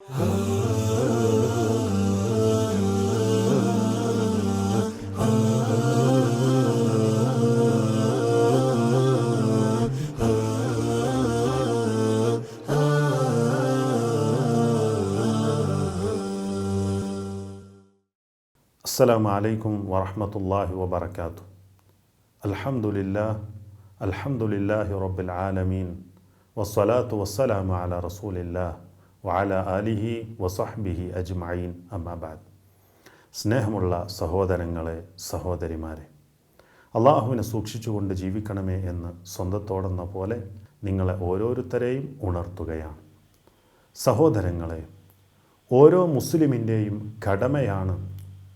അസ്സലാമു അലൈക്കും വറഹ്മത്തുള്ളാഹി വബറകാതുഹു. അൽഹംദുലില്ലാഹി റബ്ബിൽ ആലമീൻ വസ്സലാത്തു വസ്സലാമു അലാ റസൂലില്ലാഹ് വഅലാ ആലിഹി വസഹ്ബിഹി അജ്മഈൻ. അമ്മാ ബഅദ്. സ്നേഹമുള്ള സഹോദരങ്ങളെ, സഹോദരിമാരെ, അള്ളാഹുവിനെ സൂക്ഷിച്ചുകൊണ്ട് ജീവിക്കണമേ എന്ന് സ്വന്തത്തോടെന്ന പോലെ നിങ്ങളെ ഓരോരുത്തരെയും ഉണർത്തുകയാണ്. സഹോദരങ്ങളെ, ഓരോ മുസ്ലിമിൻ്റെയും കടമയാണ്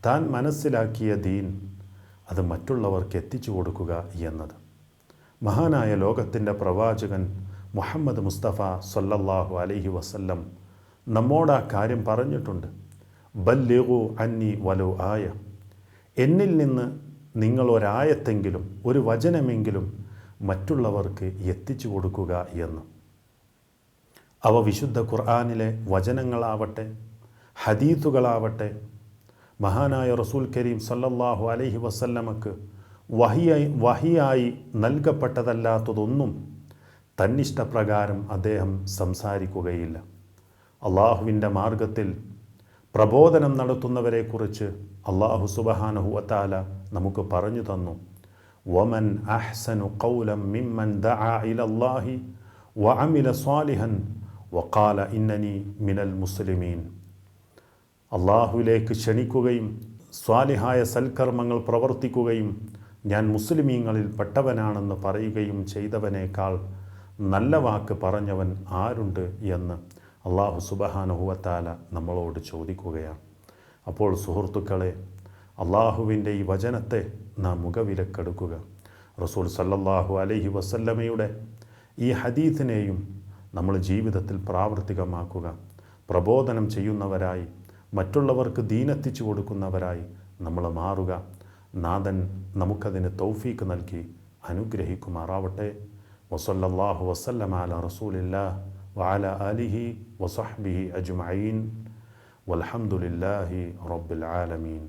താൻ മനസ്സിലാക്കിയ ദീൻ അത് മറ്റുള്ളവർക്ക് എത്തിച്ചു കൊടുക്കുക എന്നത്. മഹാനായ ലോകത്തിൻ്റെ പ്രവാചകൻ മുഹമ്മദ് മുസ്തഫ സല്ലല്ലാഹു അലൈഹി വസല്ലം നമ്മോട് ആ കാര്യം പറഞ്ഞിട്ടുണ്ട്. ബല്ലിഗു അന്നി വലോ ആയ, എന്നിൽ നിന്ന് നിങ്ങൾ ഒരായത്തെങ്കിലും ഒരു വചനമെങ്കിലും മറ്റുള്ളവർക്ക് എത്തിച്ചു കൊടുക്കുക എന്ന്. അവ വിശുദ്ധ ഖുർആനിലെ വചനങ്ങളാവട്ടെ, ഹദീത്തുകളാവട്ടെ, മഹാനായ റസൂൽ കരീം സല്ലല്ലാഹു അലൈഹി വസല്ലമക്ക് വഹിയായി നൽകപ്പെട്ടതല്ലാത്തതൊന്നും തന്നിഷ്ടപ്രകാരം അദ്ദേഹം സംസാരിക്കുകയില്ല. അള്ളാഹുവിൻ്റെ മാർഗത്തിൽ പ്രബോധനം നടത്തുന്നവരെക്കുറിച്ച് അള്ളാഹു സുബ്ഹാനഹു വതആല നമുക്ക് പറഞ്ഞു തന്നു. വമൻ അഹ്സനു ഖൗലൻ മിമ്മൻ ദഅ ഇലല്ലാഹി വഅമില സ്വാലിഹൻ വഖാല ഇന്നനി മിനൽ മുസ്ലിമീൻ. അള്ളാഹുവിലേക്ക് ക്ഷണിക്കുകയും സ്വാലിഹായ സൽക്കർമ്മങ്ങൾ പ്രവർത്തിക്കുകയും ഞാൻ മുസ്ലിമീങ്ങളിൽ പെട്ടവനാണെന്ന് പറയുകയും ചെയ്തവനേക്കാൾ നല്ല വാക്ക് പറഞ്ഞവൻ ആരുണ്ട് എന്ന് അള്ളാഹു സുബ്ഹാനഹു വതആല നമ്മളോട് ചോദിക്കുകയാണ്. അപ്പോൾ സുഹൃത്തുക്കളെ, അള്ളാഹുവിൻ്റെ ഈ വചനത്തെ നാം മുഖവിലക്കെടുക്കുക. റസൂൽ സല്ലല്ലാഹു അലൈഹി വസല്ലമയുടെ ഈ ഹദീസിനെയും നമ്മൾ ജീവിതത്തിൽ പ്രാവർത്തികമാക്കുക. പ്രബോധനം ചെയ്യുന്നവരായി, മറ്റുള്ളവർക്ക് ദീനെത്തിച്ചു കൊടുക്കുന്നവരായി നമ്മൾ മാറുക. നാഥൻ നമുക്കതിന് തൗഫീക്ക് നൽകി അനുഗ്രഹിക്കുമാറാവട്ടെ. വസല്ലല്ലാഹു വസല്ലമ അലാ റസൂലില്ലാഹ് വഅലാ ആലിഹി വസഹ്ബിഹി അജ്മഈൻ വൽഹംദുലില്ലാഹി റബ്ബിൽ ആലമീൻ.